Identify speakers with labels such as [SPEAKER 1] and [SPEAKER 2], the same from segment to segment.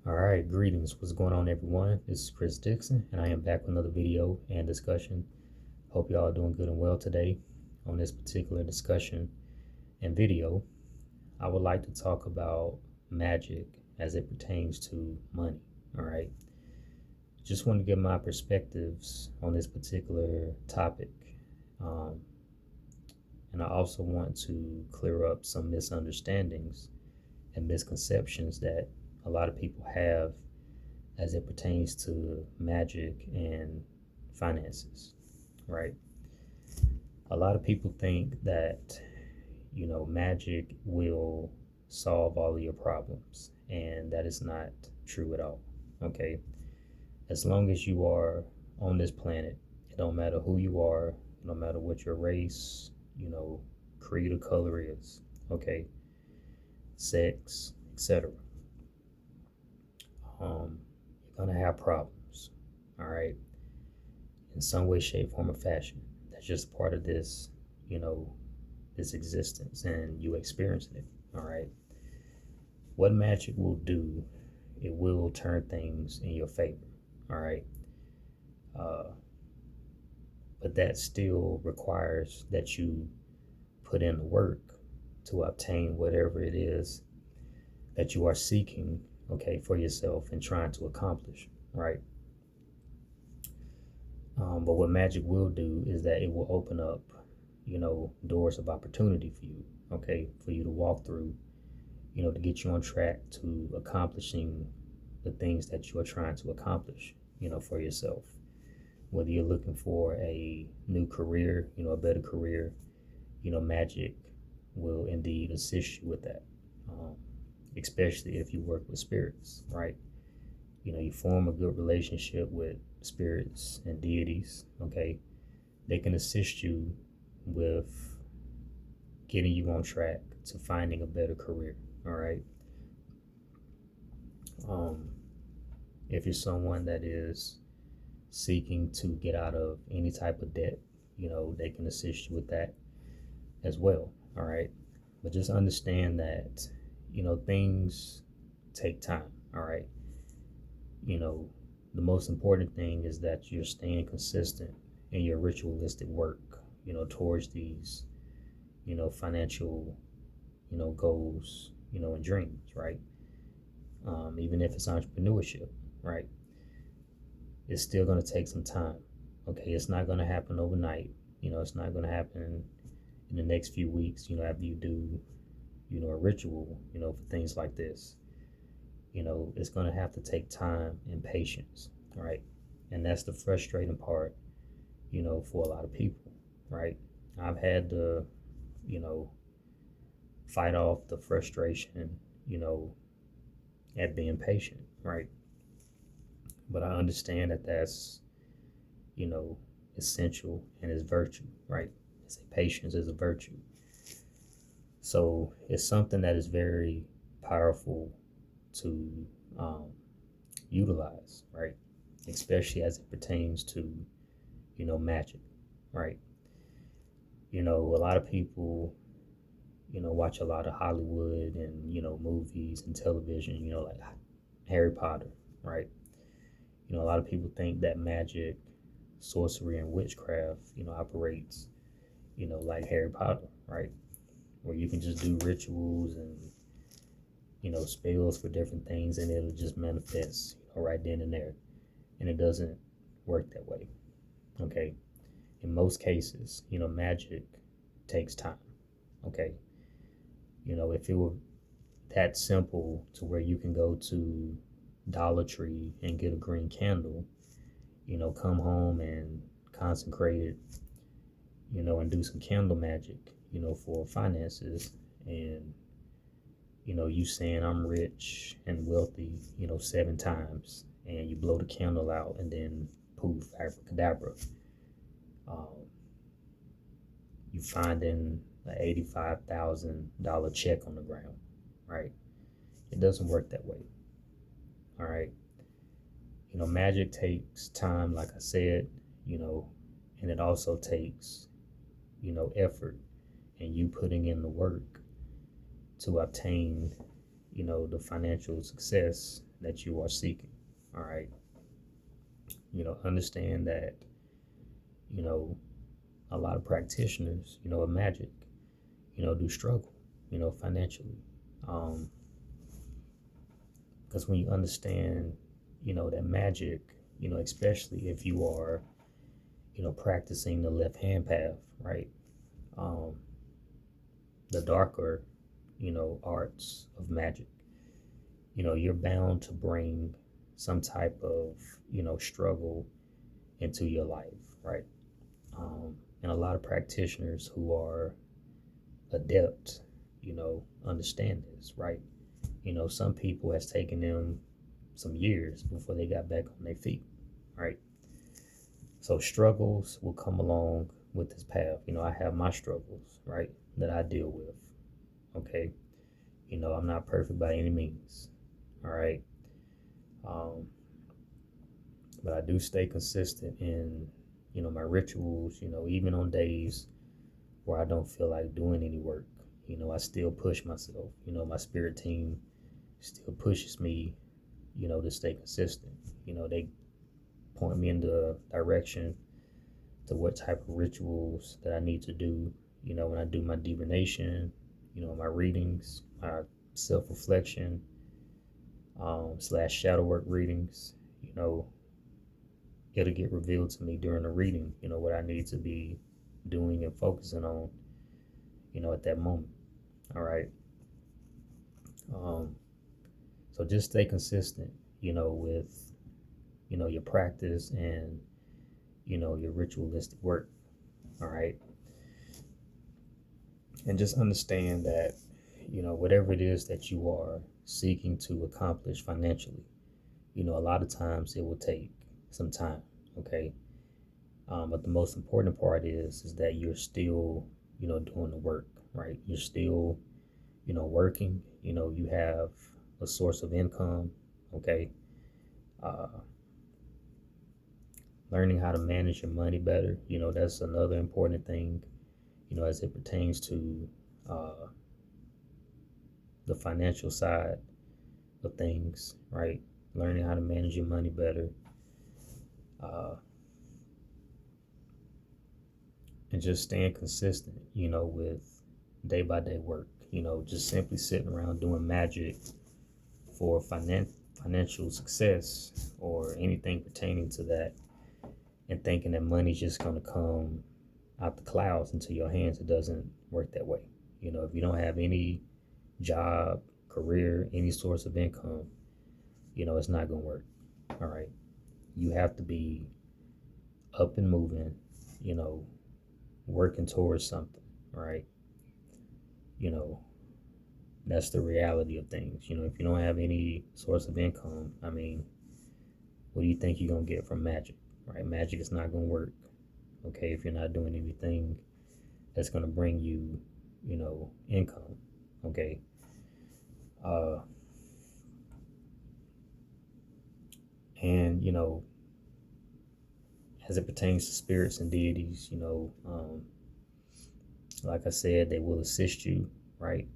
[SPEAKER 1] All right, greetings. What's going on, everyone? This is Chris Dixon, and I am back with another video and discussion. Hope y'all are doing good and well today. On this particular discussion and video, I would like to talk about magic as it pertains to money. All right, just want to give my perspectives on this particular topic, um, and I also want to clear up some misunderstandings and misconceptions that a lot of people have as it pertains to magic and finances, right? A lot of people think that, magic will solve all of your problems, and that is not true at all, okay? As long as you are on this planet, it don't matter who you are, no matter what your race, creed or color is, okay? Sex, etc. You're gonna have problems, all right, in some way, shape, form, or fashion. That's just part of this, this existence, and you experiencing it, all right. What magic will do, it will turn things in your favor, all right. Uh, but that still requires that you put in the work to obtain whatever it is that you are seeking, okay, for yourself and trying to accomplish, right? But what magic will do is that it will open up, doors of opportunity for you, okay, for you to walk through, to get you on track to accomplishing the things that you are trying to accomplish, for yourself. Whether you're looking for a new career, a better career, magic will indeed assist you with that, especially if you work with spirits, right? You form a good relationship with spirits and deities, okay? They can assist you with getting you on track to finding a better career, all right? If you're someone that is seeking to get out of any type of debt, they can assist you with that as well, all right? But just understand that, things take time, all right? The most important thing is that you're staying consistent in your ritualistic work, towards these, financial, goals, and dreams, right? Even if it's entrepreneurship, right? It's still going to take some time. Okay, it's not going to happen overnight. It's not going to happen in the next few weeks, after you do, a ritual, for things like this. It's going to have to take time and patience, right? And that's the frustrating part, for a lot of people, right? I've had to, fight off the frustration, at being patient, right? But I understand that that's, essential and is virtue, right? I say patience is a virtue. So it's something that is very powerful to utilize, right? Especially as it pertains to, magic, right? A lot of people, watch a lot of Hollywood and, movies and television, like Harry Potter, right? A lot of people think that magic, sorcery, and witchcraft, operates, like Harry Potter, right? Where you can just do rituals and, spells for different things and it'll just manifest, right then and there. And it doesn't work that way, okay? In most cases, magic takes time, okay? If it were that simple to where you can go to Dollar Tree and get a green candle, come home and consecrate it, and do some candle magic, for finances, and, you saying I'm rich and wealthy, 7 times, and you blow the candle out and then poof, abracadabra. You finding an $85,000 check on the ground, right? It doesn't work that way, all right? Magic takes time, like I said, and it also takes, effort and you putting in the work to obtain, the financial success, that you are seeking. All right. Understand that, you know, a lot of practitioners, of magic, do struggle, financially. Um, because when you understand, that magic, especially if you are, practicing the left hand path, right? Um, the darker, arts of magic, you're bound to bring some type of, struggle into your life, right? And a lot of practitioners who are adept, understand this, right? Some people has taken them some years before they got back on their feet, right? So struggles will come along with this path. I have my struggles, right, that I deal with. Okay. I'm not perfect by any means. All right. Um, but I do stay consistent in, my rituals, even on days where I don't feel like doing any work. I still push myself. My spirit team still pushes me, to stay consistent. They point me in the direction to what type of rituals that I need to do, when I do my divination, my readings, my self reflection, slash shadow work readings, you know, it'll get revealed to me during the reading, what I need to be doing and focusing on, at that moment. All right. Um, so just stay consistent, with, your practice and, your ritualistic work. All right. And just understand that, whatever it is that you are seeking to accomplish financially, a lot of times it will take some time. Okay. But the most important part is that you're still, doing the work, right? You're still, working, you have a source of income. Okay. Uh, Learning how to manage your money better, that's another important thing, as it pertains to uh, the financial side of things, right? Learning how to manage your money better, uh, and just staying consistent, with day by day work. Just simply sitting around doing magic for financial success or anything pertaining to that, and thinking that money's just going to come out the clouds into your hands. It doesn't work that way. If you don't have any job, career, any source of income, it's not going to work. All right. You have to be up and moving, you know, working towards something, right? You know, that's the reality of things. If you don't have any source of income, I mean, what do you think you're going to get from magic, right? Magic is not going to work, okay, if you're not doing anything that's going to bring you, income, okay? Uh, and, as it pertains to spirits and deities, like I said, they will assist you, right?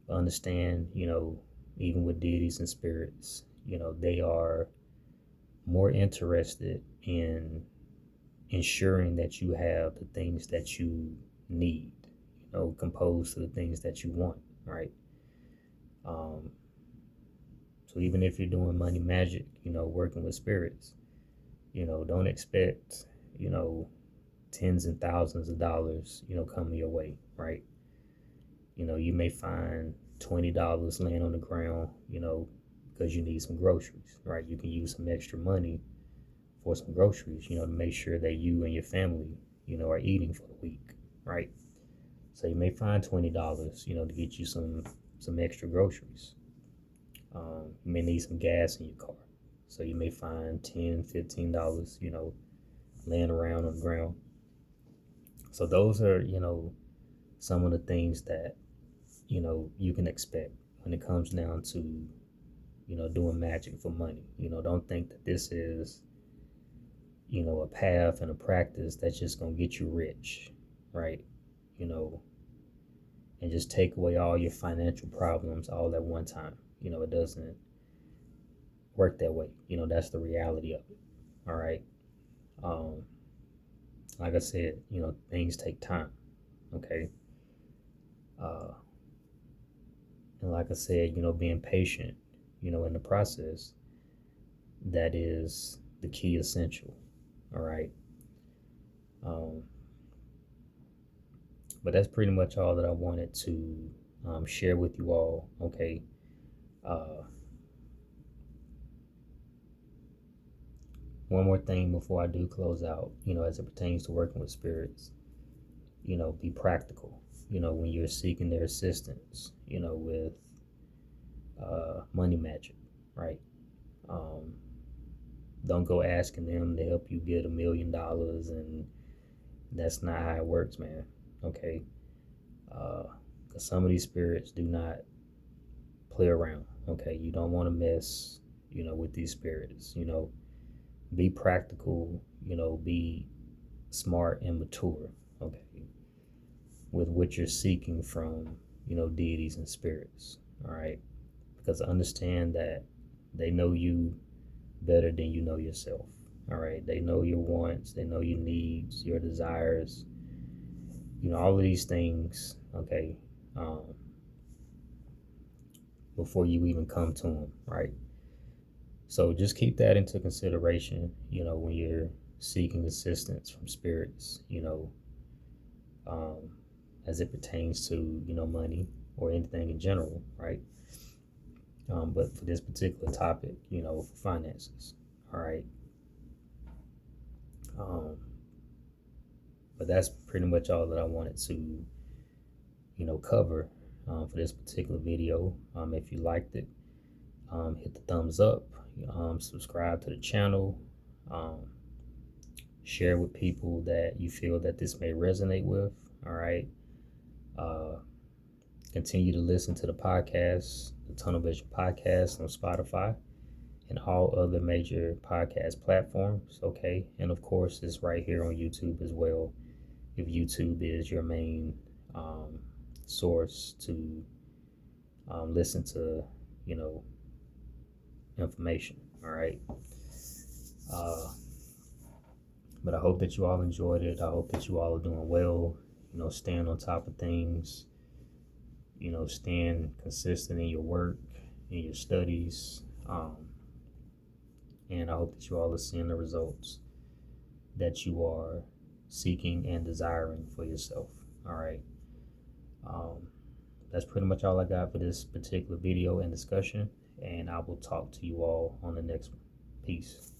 [SPEAKER 1] But understand, even with deities and spirits, they are more interested in ensuring that you have the things that you need, composed to the things that you want, right? Um, so even if you're doing money magic, working with spirits, don't expect, you know, tens and thousands of dollars, coming your way, right? You may find $20 laying on the ground, because you need some groceries, right? You can use some extra money for some groceries, to make sure that you and your family, are eating for the week, right? So you may find $20, to get you some extra groceries. You may need some gas in your car, so you may find $10, $15, laying around on the ground. So those are, some of the things that, you can expect when it comes down to, doing magic for money. Don't think that this is, a path and a practice that's just gonna get you rich, right? You know, and just take away all your financial problems all at one time. It doesn't work that way. That's the reality of it. All right. Um, like I said, things take time. Okay. Uh, and like I said, being patient, in the process, that is the key essential. All right. Um, but that's pretty much all that I wanted to share with you all. Okay. Uh, one more thing before I do close out, as it pertains to working with spirits, be practical, when you're seeking their assistance, with money magic, right? Um, don't go asking them to help you get $1 million, and that's not how it works, man. Okay. Because some of these spirits do not play around. Okay. You don't want to mess, with these spirits. Be practical, be smart and mature. Okay. With what you're seeking from, deities and spirits. All right. Because understand that they know you better than you know yourself. All right. They know your wants, they know your needs, your desires, all of these things. Okay. Um, before you even come to them. Right. So just keep that into consideration, when you're seeking assistance from spirits, um, as it pertains to, money or anything in general. Right. But for this particular topic, for finances. All right. Um, but that's pretty much all that I wanted to, cover for this particular video. If you liked it, hit the thumbs up, subscribe to the channel, um, share with people that you feel that this may resonate with. All right. Uh, continue to listen to the podcast, the Tunnel Vision Podcast on Spotify and all other major podcast platforms. Okay. And of course, it's right here on YouTube as well, if YouTube is your main source to listen to, information. All right. Uh, but I hope that you all enjoyed it. I hope that you all are doing well, staying on top of things, staying consistent in your work, in your studies. And I hope that you all are seeing the results that you are seeking and desiring for yourself. All right. Um, that's pretty much all I got for this particular video and discussion. And I will talk to you all on the next one. Peace.